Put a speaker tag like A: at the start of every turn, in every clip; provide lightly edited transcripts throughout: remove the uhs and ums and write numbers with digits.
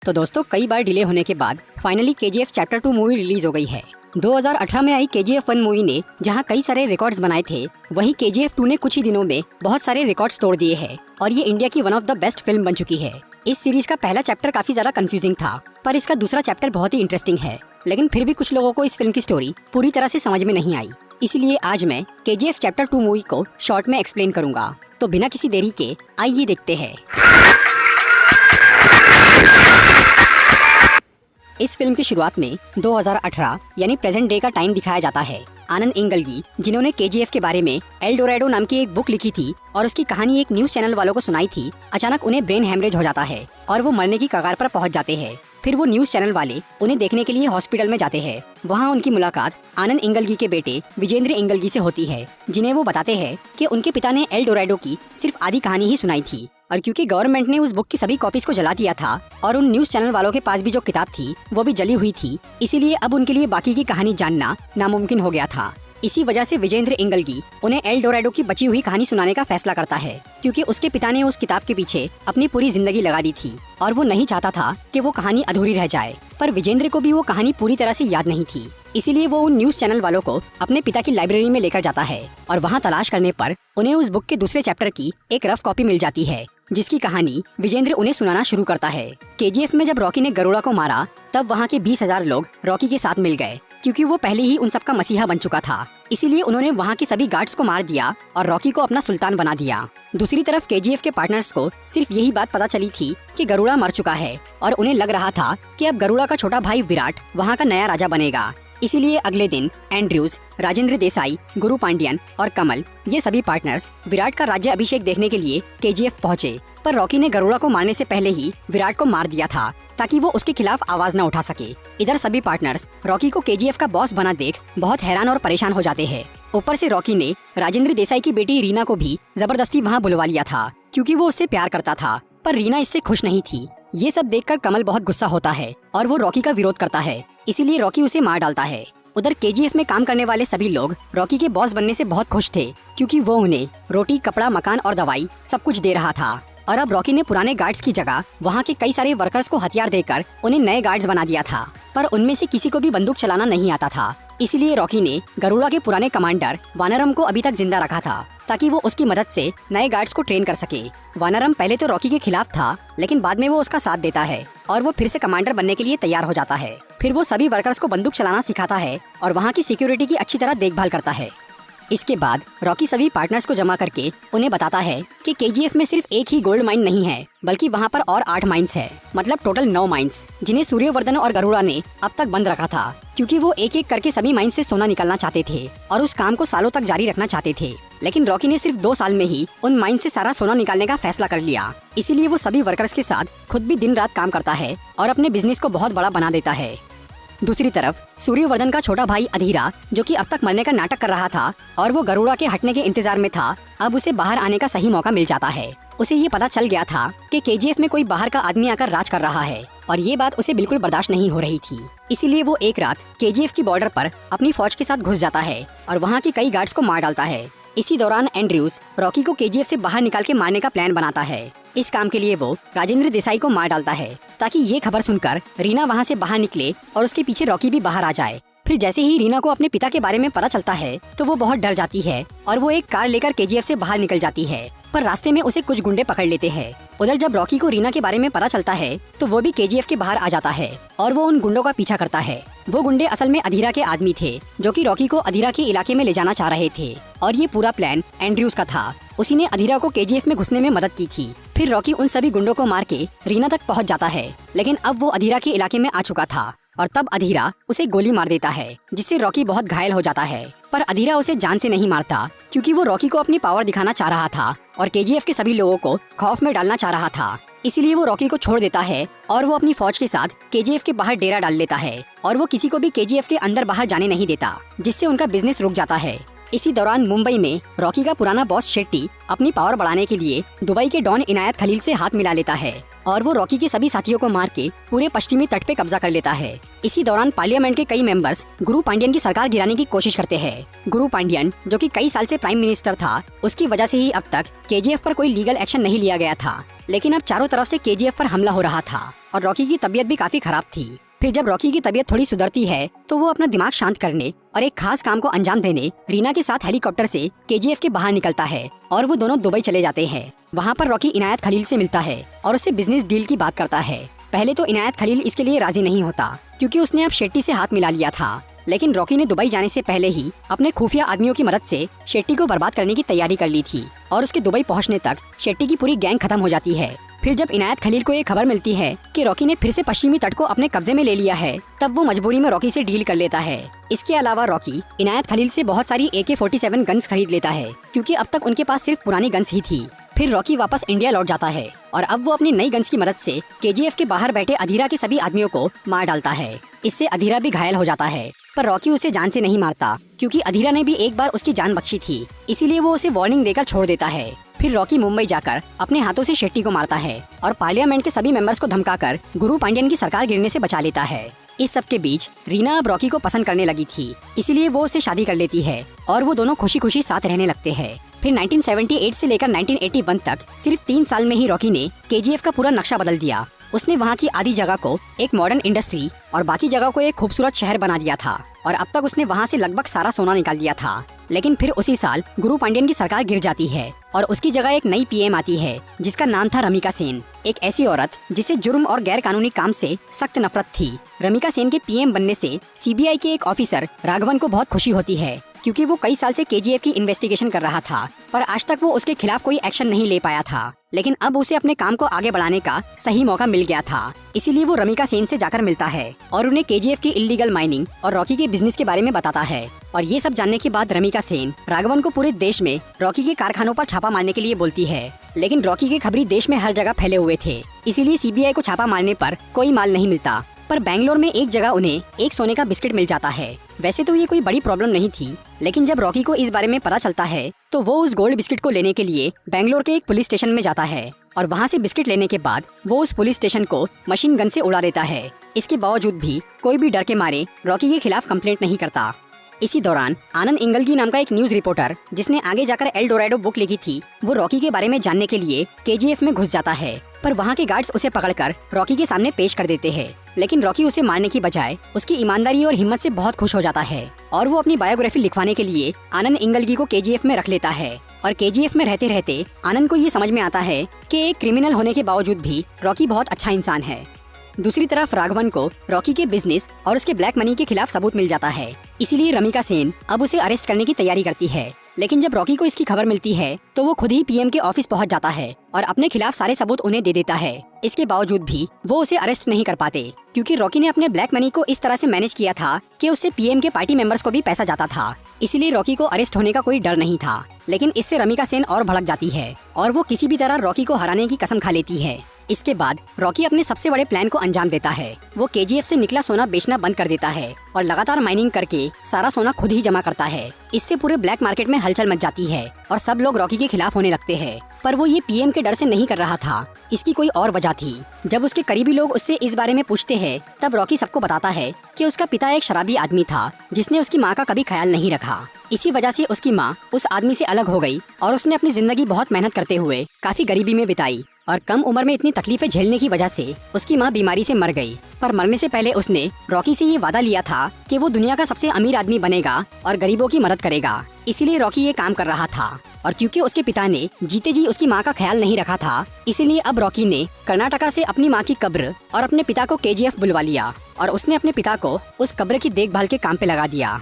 A: तो दोस्तों कई बार डिले होने के बाद finally KGF chapter 2 movie release हो गई है। 2018 में आई KGF 1 मूवी ने जहां कई सारे रिकॉर्ड्स बनाए थे, वहीं KGF 2 ने कुछ ही दिनों में बहुत सारे रिकॉर्ड्स तोड़ दिए हैं और ये इंडिया की one of the best film बन चुकी है। इस सीरीज का पहला चैप्टर काफी ज्यादा कंफ्यूजिंग था, पर इसका दूसरा चैप्टर बहुत ही इंटरेस्टिंग है। लेकिन फिर भी कुछ लोगों को इस फिल्म की स्टोरी पूरी तरह से समझ में नहीं आई, इसीलिए आज मैं KGF चैप्टर 2 मूवी को शॉर्ट में एक्सप्लेन करूंगा। तो बिना किसी देरी के आइए देखते हैं। इस फिल्म की शुरुआत में 2018 यानी प्रेजेंट डे का टाइम दिखाया जाता है। आनंद इंगलगी, जिन्होंने KGF के बारे में एल डोरैडो नाम की एक बुक लिखी थी और उसकी कहानी एक न्यूज चैनल वालों को सुनाई थी, अचानक उन्हें ब्रेन हेमरेज हो जाता है और वो मरने की कगार पर पहुंच जाते हैं। फिर वो न्यूज चैनल वाले उन्हें देखने के लिए हॉस्पिटल में जाते हैं। वहाँ उनकी मुलाकात आनंद इंगलगी के बेटे विजेंद्र इंगलगी से होती है, जिन्हें वो बताते हैं कि उनके पिता ने एल डोरैडो की सिर्फ आधी कहानी ही सुनाई थी और क्योंकि गवर्नमेंट ने उस बुक की सभी कॉपीज को जला दिया था और उन न्यूज चैनल वालों के पास भी जो किताब थी वो भी जली हुई थी, इसीलिए अब उनके लिए बाकी की कहानी जानना नामुमकिन हो गया था। इसी वजह से विजेंद्र इंगलगी उन्हें एल डोरैडो की बची हुई कहानी सुनाने का फैसला करता है, क्योंकि उसके पिता ने उस किताब के पीछे अपनी पूरी जिंदगी लगा दी थी और वो नहीं चाहता था कि वो कहानी अधूरी रह जाए। पर विजेंद्र को भी वो कहानी पूरी तरह से याद नहीं थी, इसीलिए वो उन न्यूज चैनल वालों को अपने पिता की लाइब्रेरी में लेकर जाता है और वहाँ तलाश करने पर उन्हें उस बुक के दूसरे चैप्टर की एक रफ कॉपी मिल जाती है, जिसकी कहानी विजेंद्र उन्हें सुनाना शुरू करता है। KGF में जब रॉकी ने गरुड़ा को मारा तब वहाँ के 20,000 लोग रॉकी के साथ मिल गए, क्योंकि वो पहले ही उन सबका मसीहा बन चुका था। इसीलिए उन्होंने वहाँ के सभी गार्ड्स को मार दिया और रॉकी को अपना सुल्तान बना दिया। दूसरी तरफ KGF के पार्टनर्स को सिर्फ यही बात पता चली थी कि गरुड़ा मर चुका है और उन्हें लग रहा था कि अब गरुड़ा का छोटा भाई विराट वहाँ का नया राजा बनेगा। इसीलिए अगले दिन एंड्रयूज, राजेंद्र देसाई, गुरु पांड्यन और कमल, ये सभी पार्टनर्स विराट का राज्य अभिषेक देखने के लिए KGF पहुँचे। पर रॉकी ने गरुड़ा को मारने से पहले ही विराट को मार दिया था ताकि वो उसके खिलाफ आवाज न उठा सके। इधर सभी पार्टनर्स रॉकी को KGF का बॉस बना देख बहुत हैरान और परेशान हो जाते हैं। ऊपर से रॉकी ने राजेंद्र देसाई की बेटी रीना को भी जबरदस्ती वहाँ बुलवा लिया था, क्योंकि वो उससे प्यार करता था, पर रीना इससे खुश नहीं थी। ये सब देखकर कमल बहुत गुस्सा होता है और वो रॉकी का विरोध करता है, इसीलिए रॉकी उसे मार डालता है। उधर KGF में काम करने वाले सभी लोग रॉकी के बॉस बनने से बहुत खुश थे, क्योंकि वो उन्हें रोटी, कपड़ा, मकान और दवाई सब कुछ दे रहा था। और अब रॉकी ने पुराने गार्ड्स की जगह वहाँ के कई सारे वर्कर्स को हथियार देकर उन्हें नए गार्ड्स बना दिया था, पर उनमें से किसी को भी बंदूक चलाना नहीं आता था। इसीलिए रॉकी ने गरुड़ा के पुराने कमांडर वानरम को अभी तक जिंदा रखा था ताकि वो उसकी मदद से नए गार्ड्स को ट्रेन कर सके। वानरम पहले तो रॉकी के खिलाफ था, लेकिन बाद में वो उसका साथ देता है और वो फिर से कमांडर बनने के लिए तैयार हो जाता है। फिर वो सभी वर्कर्स को बंदूक चलाना सिखाता है और वहाँ की सिक्योरिटी की अच्छी तरह देखभाल करता है। इसके बाद रॉकी सभी पार्टनर्स को जमा करके उन्हें बताता है कि KGF में सिर्फ एक ही गोल्ड माइन नहीं है, बल्कि वहाँ पर और 8 माइंस है, मतलब टोटल 9 माइंस, जिन्हें सूर्यवर्धन और गरुड़ा ने अब तक बंद रखा था, क्योंकि वो एक एक करके सभी माइंस से सोना निकालना चाहते थे और उस काम को सालों तक जारी रखना चाहते थे। लेकिन रॉकी ने सिर्फ 2 साल में ही उन माइंस से सारा सोना निकालने का फैसला कर लिया। इसीलिए वो सभी वर्कर्स के साथ खुद भी दिन रात काम करता है और अपने बिजनेस को बहुत बड़ा बना देता है। दूसरी तरफ सूर्यवर्धन का छोटा भाई अधीरा, जो कि अब तक मरने का नाटक कर रहा था और वो गरुड़ा के हटने के इंतजार में था, अब उसे बाहर आने का सही मौका मिल जाता है। उसे ये पता चल गया था कि KGF में कोई बाहर का आदमी आकर राज कर रहा है और ये बात उसे बिल्कुल बर्दाश्त नहीं हो रही थी। इसीलिए वो एक रात KGF की बॉर्डर पर अपनी फौज के साथ घुस जाता है और वहाँ के कई गार्ड्स को मार डालता है। इसी दौरान एंड्रयूज रॉकी को KGF से बाहर निकाल के मारने का प्लान बनाता है। इस काम के लिए वो राजेंद्र देसाई को मार डालता है ताकि ये खबर सुनकर रीना वहाँ से बाहर निकले और उसके पीछे रॉकी भी बाहर आ जाए। फिर जैसे ही रीना को अपने पिता के बारे में पता चलता है तो वो बहुत डर जाती है और वो एक कार लेकर KGF से बाहर निकल जाती है, पर रास्ते में उसे कुछ गुंडे पकड़ लेते हैं। उधर जब रॉकी को रीना के बारे में पता चलता है तो वो भी KGF के बाहर आ जाता है और वो उन गुंडों का पीछा करता है। वो गुंडे असल में अधीरा के आदमी थे, जो कि रॉकी को अधीरा के इलाके में ले जाना चाह रहे थे और ये पूरा प्लान एंड्रयूज का था। उसी ने अधीरा को KGF में घुसने में मदद की थी। फिर रॉकी उन सभी गुंडों को मार के रीना तक पहुंच जाता है, लेकिन अब वो अधीरा के इलाके में आ चुका था और तब अधीरा उसे गोली मार देता है, जिससे रॉकी बहुत घायल हो जाता है। पर अधीरा उसे जान से नहीं मारता, क्योंकि वो रॉकी को अपनी पावर दिखाना चाह रहा था और KGF के सभी लोगों को खौफ में डालना चाह रहा था। इसीलिए वो रॉकी को छोड़ देता है और वो अपनी फौज के साथ KGF के बाहर डेरा डाल लेता है और वो किसी को भी KGF के अंदर बाहर जाने नहीं देता, जिससे उनका बिजनेस रुक जाता है। इसी दौरान मुंबई में रॉकी का पुराना बॉस शेट्टी अपनी पावर बढ़ाने के लिए दुबई के डॉन इनायत खलील से हाथ मिला लेता है और वो रॉकी के सभी साथियों को मार के पूरे पश्चिमी तट पे कब्जा कर लेता है। इसी दौरान पार्लियामेंट के कई मेंबर्स गुरु पांडियन की सरकार गिराने की कोशिश करते हैं। गुरु पांडियन, जो कि कई साल से प्राइम मिनिस्टर था, उसकी वजह से ही अब तक केजीएफ पर कोई लीगल एक्शन नहीं लिया गया था। लेकिन अब चारों तरफ से केजीएफ पर हमला हो रहा था और रॉकी की तबीयत भी काफी खराब थी। फिर जब रॉकी की तबीयत थोड़ी सुधरती है तो वो अपना दिमाग शांत करने और एक खास काम को अंजाम देने रीना के साथ हेलीकॉप्टर से केजीएफ के बाहर निकलता है और वो दोनों दुबई चले जाते हैं। वहाँ पर रॉकी इनायत खलील से मिलता है और उससे बिजनेस डील की बात करता है। पहले तो इनायत खलील इसके लिए राजी नहीं होता क्योंकि उसने अब शेट्टी से हाथ मिला लिया था, लेकिन रॉकी ने दुबई जाने से पहले ही अपने खुफिया आदमियों की मदद से शेट्टी को बर्बाद करने की तैयारी कर ली थी और उसके दुबई पहुंचने तक शेट्टी की पूरी गैंग खत्म हो जाती है। फिर जब इनायत खलील को ये खबर मिलती है कि रॉकी ने फिर से पश्चिमी तट को अपने कब्जे में ले लिया है, तब वो मजबूरी में रॉकी से डील कर लेता है। इसके अलावा रॉकी इनायत खलील से बहुत सारी AK-47 गन्स खरीद लेता है क्योंकि अब तक उनके पास सिर्फ पुरानी गन्स ही थी। फिर रॉकी वापस इंडिया लौट जाता है और अब वो अपनी नई गन्स की मदद से केजीएफ के बाहर बैठे अधीरा के सभी आदमियों को मार डालता है। इससे अधीरा भी घायल हो जाता है, पर रॉकी उसे जान से नहीं मारता क्योंकि अधीरा ने भी एक बार उसकी जान बख्शी थी, इसीलिए वो उसे वार्निंग देकर छोड़ देता है। फिर रॉकी मुंबई जाकर अपने हाथों से शेट्टी को मारता है और पार्लियामेंट के सभी मेंबर्स को धमकाकर गुरु पांडियन की सरकार गिरने से बचा लेता है। इस सब के बीच रीना अब रॉकी को पसंद करने लगी थी, इसीलिए वो उससे शादी कर लेती है और वो दोनों खुशी खुशी साथ रहने लगते हैं। फिर 1978 से लेकर 1981 तक सिर्फ 3 साल में ही रॉकी ने केजीएफ का पूरा नक्शा बदल दिया। उसने वहाँ की आधी जगह को एक मॉडर्न इंडस्ट्री और बाकी जगह को एक खूबसूरत शहर बना दिया था और अब तक उसने वहाँ से लगभग सारा सोना निकाल दिया था। लेकिन फिर उसी साल गुरु पांडियन की सरकार गिर जाती है और उसकी जगह एक नई पीएम आती है जिसका नाम था रमिका सेन, एक ऐसी औरत जिसे जुर्म और गैर कानूनी काम से सख्त नफरत थी। रमिका सेन के पीएम बनने से सीबीआई के एक ऑफिसर राघवन को बहुत खुशी होती है क्योंकि वो कई साल से केजीएफ की इन्वेस्टिगेशन कर रहा था, पर आज तक वो उसके खिलाफ कोई एक्शन नहीं ले पाया था। लेकिन अब उसे अपने काम को आगे बढ़ाने का सही मौका मिल गया था, इसीलिए वो रमिका सेन से जाकर मिलता है और उन्हें केजीएफ की इल्लीगल माइनिंग और रॉकी के बिजनेस के बारे में बताता है। और ये सब जानने के बाद रमिका सेन राघवन को पूरे देश में रॉकी के कारखानों पर छापा मारने के लिए बोलती है, लेकिन रॉकी के खबरी देश में हर जगह फैले हुए थे, इसीलिए सीबीआई को छापा मारने पर कोई माल नहीं मिलता। पर बेंगलोर में एक जगह उन्हें एक सोने का बिस्किट मिल जाता है। वैसे तो ये कोई बड़ी प्रॉब्लम नहीं थी, लेकिन जब रॉकी को इस बारे में पता चलता है तो वो उस गोल्ड बिस्किट को लेने के लिए बेंगलोर के एक पुलिस स्टेशन में जाता है और वहाँ से बिस्किट लेने के बाद वो उस पुलिस स्टेशन को मशीन गन से उड़ा देता है। इसके बावजूद भी कोई भी डर के मारे रॉकी के खिलाफ कंप्लेंट नहीं करता। इसी दौरान आनंद इंगलगी नाम का एक न्यूज रिपोर्टर जिसने आगे जाकर एल डोराडो बुक लिखी थी, वो रॉकी के बारे में जानने के लिए केजीएफ में घुस जाता है, पर वहाँ के गार्ड्स उसे पकड़कर रॉकी के सामने पेश कर देते हैं। लेकिन रॉकी उसे मारने की बजाय उसकी ईमानदारी और हिम्मत से बहुत खुश हो जाता है और वो अपनी बायोग्राफी लिखवाने के लिए आनंद इंगलगी को केजीएफ में रख लेता है। और केजीएफ में रहते रहते आनंद को ये समझ में आता है कि एक क्रिमिनल होने के बावजूद भी रॉकी बहुत अच्छा इंसान है। दूसरी तरफ राघवन को रॉकी के बिजनेस और उसके ब्लैक मनी के खिलाफ सबूत मिल जाता है, इसीलिए रमिका सेन अब उसे अरेस्ट करने की तैयारी करती है। लेकिन जब रॉकी को इसकी खबर मिलती है तो वो खुद ही पीएम के ऑफिस पहुंच जाता है और अपने खिलाफ सारे सबूत उन्हें दे देता है। इसके बावजूद भी वो उसे अरेस्ट नहीं कर पाते क्योंकि रॉकी ने अपने ब्लैक मनी को इस तरह से मैनेज किया था कि उससे पीएम के पार्टी मेंबर्स को भी पैसा जाता था, इसीलिए रॉकी को अरेस्ट होने का कोई डर नहीं था। लेकिन इससे रमिका सेन और भड़क जाती है और वो किसी भी तरह रॉकी को हराने की कसम खा लेती है। इसके बाद रॉकी अपने सबसे बड़े प्लान को अंजाम देता है। वो केजीएफ से निकला सोना बेचना बंद कर देता है और लगातार माइनिंग करके सारा सोना खुद ही जमा करता है। इससे पूरे ब्लैक मार्केट में हलचल मच जाती है और सब लोग रॉकी के खिलाफ होने लगते हैं। पर वो ये पीएम के डर से नहीं कर रहा था, इसकी कोई और वजह थी। जब उसके करीबी लोग उससे इस बारे में पूछते हैं तब रॉकी सबको बताता है कि उसका पिता एक शराबी आदमी था जिसने उसकी माँ का कभी ख्याल नहीं रखा। इसी वजह से उसकी माँ उस आदमी से अलग हो गई और उसने अपनी जिंदगी बहुत मेहनत करते हुए काफी गरीबी में बिताई और कम उम्र में इतनी तकलीफें झेलने की वजह से उसकी माँ बीमारी से मर गई। पर मरने से पहले उसने रॉकी से ये वादा लिया था कि वो दुनिया का सबसे अमीर आदमी बनेगा और गरीबों की मदद करेगा। इसीलिए रॉकी ये काम कर रहा था और क्योंकि उसके पिता ने जीते जी उसकी माँ का ख्याल नहीं रखा था, इसीलिए अब रॉकी ने कर्नाटका से अपनी माँ की कब्र और अपने पिता को केजीएफ बुलवा लिया और उसने अपने पिता को उस कब्र की देखभाल के काम पे लगा दिया।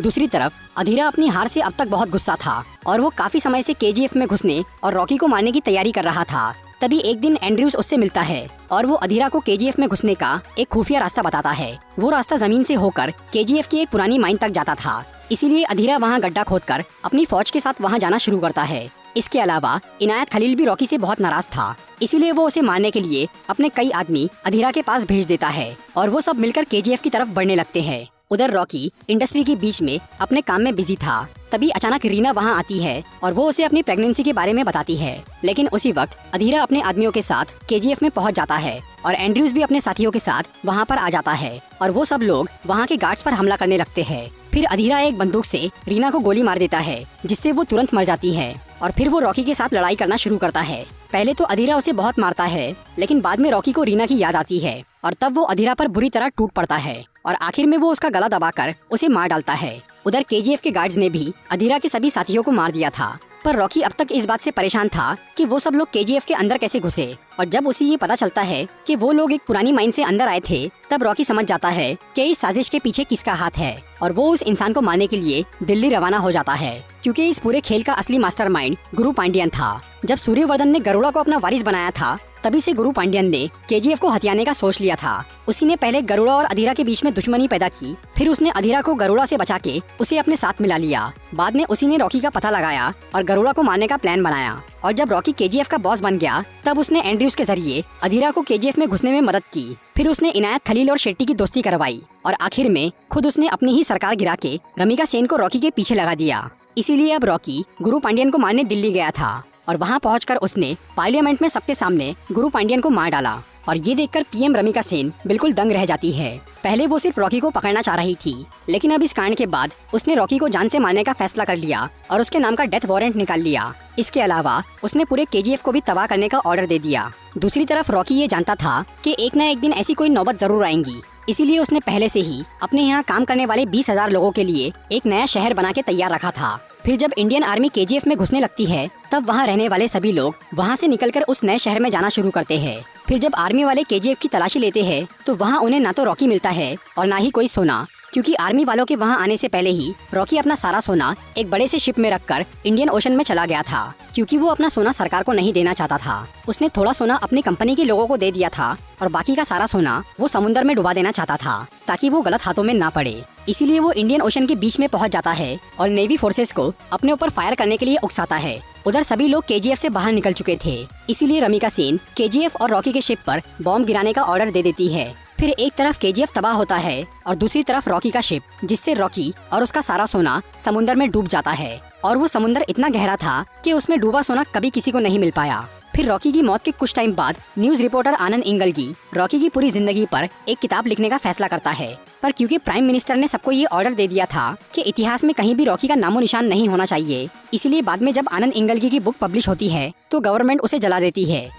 A: दूसरी तरफ अधीरा अपनी हार से अब तक बहुत गुस्सा था और वो काफी समय से केजीएफ में घुसने और रॉकी को मारने की तैयारी कर रहा था। तभी एक दिन एंड्रयूज उससे मिलता है और वो अधीरा को केजीएफ में घुसने का एक खुफिया रास्ता बताता है। वो रास्ता जमीन से होकर केजीएफ की एक पुरानी माइन तक जाता था, इसीलिए अधीरा वहाँ गड्ढा खोदकर अपनी फौज के साथ वहाँ जाना शुरू करता है। इसके अलावा इनायत खलील भी रॉकी से बहुत नाराज था, इसीलिए वो उसे मारने के लिए अपने कई आदमी अधीरा के पास भेज देता है और वो सब मिलकर केजीएफ की तरफ बढ़ने लगते हैं। उधर रॉकी इंडस्ट्री के बीच में अपने काम में बिजी था। तभी अचानक रीना वहाँ आती है और वो उसे अपनी प्रेगनेंसी के बारे में बताती है। लेकिन उसी वक्त अधीरा अपने आदमियों के साथ केजीएफ में पहुँच जाता है और एंड्रयूज भी अपने साथियों के साथ वहाँ पर आ जाता है और वो सब लोग वहाँ के गार्ड्स पर हमला करने लगते हैं। फिर अधीरा एक बंदूक से रीना को गोली मार देता है, जिससे वो तुरंत मर जाती है और फिर वो रॉकी के साथ लड़ाई करना शुरू करता है। पहले तो अधीरा उसे बहुत मारता है, लेकिन बाद में रॉकी को रीना की याद आती है और तब वो अधीरा पर बुरी तरह टूट पड़ता है और आखिर में वो उसका गला दबाकर उसे मार डालता है। उधर केजीएफ के गार्ड्स ने भी अधीरा के सभी साथियों को मार दिया था, पर रॉकी अब तक इस बात से परेशान था कि वो सब लोग केजीएफ के अंदर कैसे घुसे। और जब उसे ये पता चलता है कि वो लोग एक पुरानी माइन से अंदर आए थे, तब रॉकी समझ जाता है कि इस साजिश के पीछे किसका हाथ है और वो उस इंसान को मारने के लिए दिल्ली रवाना हो जाता है, क्योंकि इस पूरे खेल का असली मास्टरमाइंड गुरु पांडियन था। जब सूर्यवर्धन ने गरुड़ा को अपना वारिस बनाया था, तभी से गुरु पांडियन ने केजीएफ को हथियाने का सोच लिया था। उसी ने पहले गरुड़ा और अधीरा के बीच में दुश्मनी पैदा की, फिर उसने अधीरा को गरुड़ा से बचा के उसे अपने साथ मिला लिया। बाद में उसी ने रॉकी का पता लगाया और गरुड़ा को मारने का प्लान बनाया। और जब रॉकी केजीएफ का बॉस बन गया, तब उसने एंड्रयूज के जरिए अधीरा को केजीएफ में घुसने में मदद की। फिर उसने इनायत खलील और शेट्टी की दोस्ती करवाई और आखिर में खुद उसने अपनी ही सरकार गिरा के रमिका सेन को रॉकी के पीछे लगा दिया। इसीलिए अब रॉकी गुरु पांडियन को मारने दिल्ली गया था और वहाँ पहुंचकर उसने पार्लियामेंट में सबके सामने गुरु पांडियन को मार डाला। और ये देखकर पीएम रमिका सेन बिल्कुल दंग रह जाती है। पहले वो सिर्फ रॉकी को पकड़ना चाह रही थी, लेकिन अब इस कांड के बाद उसने रॉकी को जान से मारने का फैसला कर लिया और उसके नाम का डेथ वारंट निकाल लिया। इसके अलावा उसने पूरे केजीएफ को भी तबाह करने का ऑर्डर दे दिया। दूसरी तरफ रॉकी ये जानता था कि एक न एक दिन ऐसी कोई नौबत जरूर आएंगी, इसीलिए उसने पहले से ही अपने यहाँ काम करने वाले 20,000 लोगों के लिए एक नया शहर बना के तैयार रखा था। फिर जब इंडियन आर्मी केजीएफ में घुसने लगती है, तब वहाँ रहने वाले सभी लोग वहाँ से निकलकर उस नए शहर में जाना शुरू करते हैं। फिर जब आर्मी वाले केजीएफ की तलाशी लेते हैं, तो वहाँ उन्हें ना तो रॉकी मिलता है और ना ही कोई सोना, क्योंकि आर्मी वालों के वहाँ आने से पहले ही रॉकी अपना सारा सोना एक बड़े से शिप में रखकर इंडियन ओशन में चला गया था, क्योंकि वो अपना सोना सरकार को नहीं देना चाहता था। उसने थोड़ा सोना अपनी कंपनी के लोगों को दे दिया था और बाकी का सारा सोना वो समुद्र में डुबा देना चाहता था, ताकि वो गलत हाथों में ना पड़े। इसीलिए वो इंडियन ओशन के बीच में पहुंच जाता है और नेवी फोर्सेस को अपने ऊपर फायर करने के लिए उकसाता है। उधर सभी लोग केजीएफ से बाहर निकल चुके थे, इसीलिए रमिका सेन केजीएफ और रॉकी के शिप पर बॉम्ब गिराने का ऑर्डर दे देती है। फिर एक तरफ केजीएफ तबाह होता है और दूसरी तरफ रॉकी का शिप, जिससे रॉकी और उसका सारा सोना समुद्र में डूब जाता है। और वो समुद्र इतना गहरा था कि उसमें डूबा सोना कभी किसी को नहीं मिल पाया। फिर रॉकी की मौत के कुछ टाइम बाद न्यूज रिपोर्टर आनंद इंगलगी रॉकी की पूरी जिंदगी पर एक किताब लिखने का फैसला करता है, पर क्योंकि प्राइम मिनिस्टर ने सबको ये ऑर्डर दे दिया था कि इतिहास में कहीं भी रॉकी का नामो निशान नहीं होना चाहिए, इसीलिए बाद में जब आनंद इंगलगी की बुक पब्लिश होती है, तो गवर्नमेंट उसे जला देती है।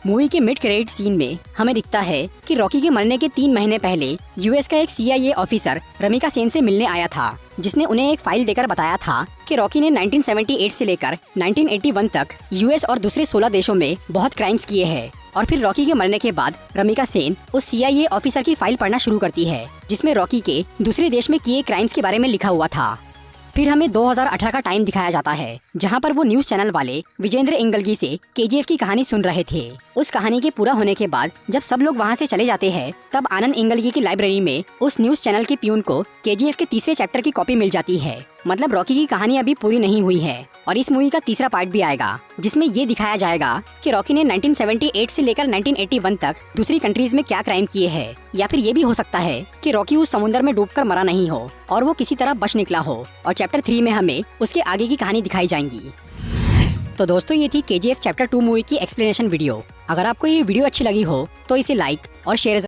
A: मूवी के मिड क्रेडिट सीन में हमें दिखता है कि रॉकी के मरने के 3 महीने पहले यूएस का एक CIA ऑफिसर रमिका सेन से मिलने आया था, जिसने उन्हें एक फाइल देकर बताया था कि रॉकी ने 1978 से लेकर 1981 तक यूएस और दूसरे 16 देशों में बहुत क्राइम्स किए हैं। और फिर रॉकी के मरने के बाद रमिका सेन उस CIA ऑफिसर की फाइल पढ़ना शुरू करती है, जिसमें रॉकी के दूसरे देश में किए क्राइम्स के बारे में लिखा हुआ था। फिर हमें 2018 का टाइम दिखाया जाता है, जहां पर वो न्यूज चैनल वाले विजेंद्र इंगलगी से केजीएफ की कहानी सुन रहे थे। उस कहानी के पूरा होने के बाद जब सब लोग वहां से चले जाते हैं, तब आनंद इंगलगी की लाइब्रेरी में उस न्यूज चैनल के प्यून को केजीएफ के तीसरे चैप्टर की कॉपी मिल जाती है। मतलब रॉकी की कहानी अभी पूरी नहीं हुई है और इस मूवी का तीसरा पार्ट भी आएगा, जिसमें ये दिखाया जाएगा कि रॉकी ने 1978 से लेकर 1981 तक दूसरी कंट्रीज में क्या क्राइम किए हैं, या फिर ये भी हो सकता है कि रॉकी उस समुद्र में डूबकर मरा नहीं हो और वो किसी तरह बच निकला हो और चैप्टर 3 में हमें उसके आगे की कहानी दिखाई जाएंगी। तो दोस्तों, ये थी KGF चैप्टर 2 मूवी की एक्सप्लेनेशन वीडियो। अगर आपको ये वीडियो अच्छी लगी हो तो इसे लाइक और शेयर